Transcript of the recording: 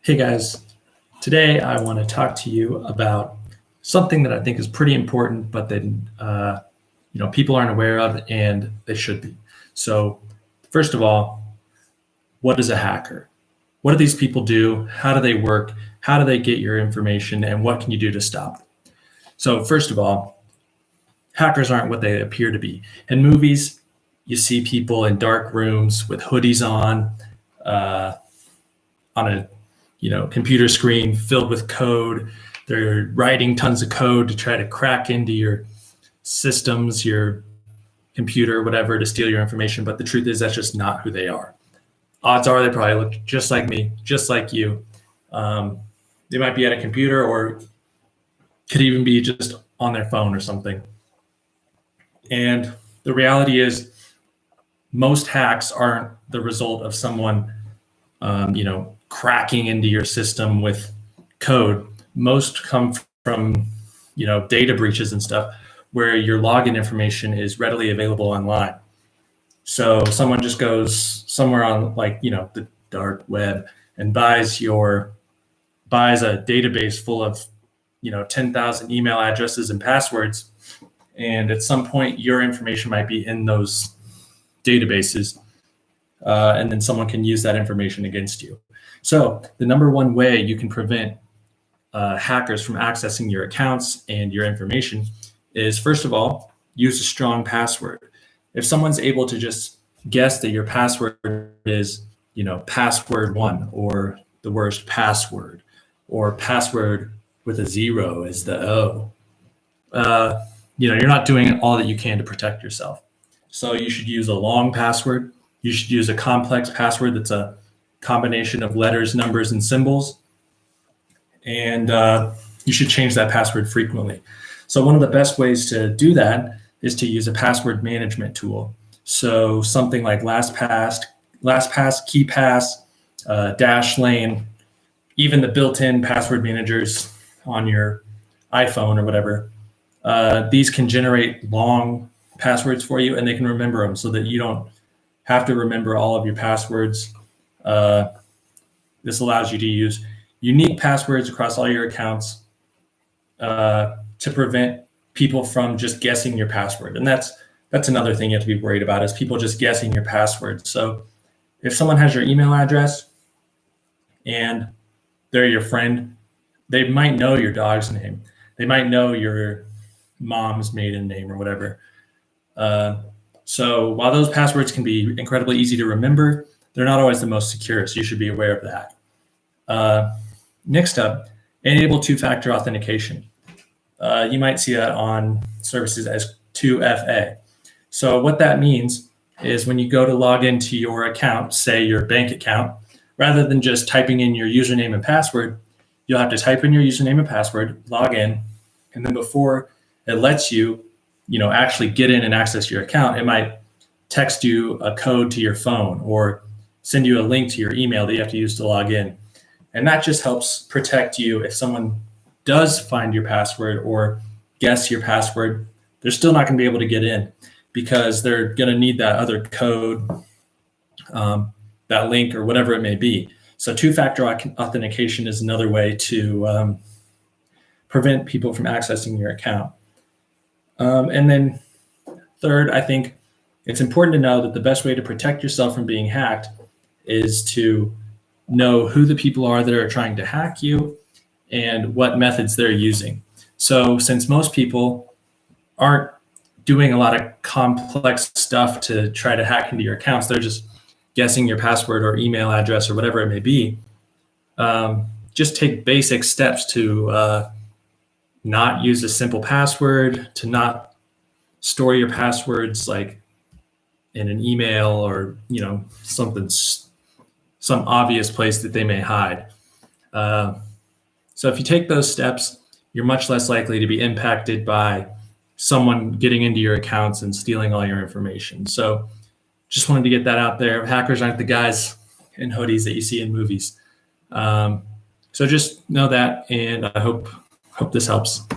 Hey guys, today I want to talk to you about something that I think is pretty important, but that people aren't aware of, and they should be. So, first of all, what is a hacker? What do these people do? How do they work? How do they get your information? And what can you do to stop them? So, first of all, hackers aren't what they appear to be. In movies, you see people in dark rooms with hoodies on a computer screen filled with code. They're writing tons of code to try to crack into your systems, your computer, whatever, to steal your information. But the truth is, that's just not who they are. Odds are they probably look just like me, just like you. They might be at a computer, or could even be just on their phone or something. And the reality is, most hacks aren't the result of someone, cracking into your system with code. Most come from, data breaches and stuff where your login information is readily available online. So someone just goes somewhere on the dark web and buys a database full of 10,000 email addresses and passwords, and at some point your information might be in those databases, and then someone can use that information against you. So the number one way you can prevent hackers from accessing your accounts and your information is, first of all, use a strong password. If someone's able to just guess that your password is, password one, or the worst password, or password with a zero is the O, you're not doing all that you can to protect yourself. So you should use a long password. You should use a complex password that's a combination of letters, numbers, and symbols. And you should change that password frequently. So one of the best ways to do that is to use a password management tool. So something like LastPass, KeePass, Dashlane, even the built-in password managers on your iPhone or whatever. These can generate long passwords for you, and they can remember them so that you don't have to remember all of your passwords. This allows you to use unique passwords across all your accounts to prevent people from just guessing your password. And that's another thing you have to be worried about, is people just guessing your password. So if someone has your email address and they're your friend, they might know your dog's name. They might know your mom's maiden name or whatever. So while those passwords can be incredibly easy to remember, they're not always the most secure, so you should be aware of that. Next up, enable two-factor authentication. You might see that on services as 2FA. So what that means is when you go to log into your account, say your bank account, rather than just typing in your username and password, you'll have to type in your username and password, log in, and then before it lets you, actually get in and access your account, it might text you a code to your phone or send you a link to your email that you have to use to log in. And that just helps protect you. If someone does find your password or guess your password, they're still not going to be able to get in, because they're going to need that other code, that link, or whatever it may be. So two-factor authentication is another way to prevent people from accessing your account. And then third, I think it's important to know that the best way to protect yourself from being hacked is to know who the people are that are trying to hack you and what methods they're using. So since most people aren't doing a lot of complex stuff to try to hack into your accounts, they're just guessing your password or email address or whatever it may be, just take basic steps to not use a simple password, to not store your passwords like in an email or some obvious place that they may hide. So if you take those steps, you're much less likely to be impacted by someone getting into your accounts and stealing all your information. So just wanted to get that out there. Hackers aren't the guys in hoodies that you see in movies. So just know that, and I hope this helps.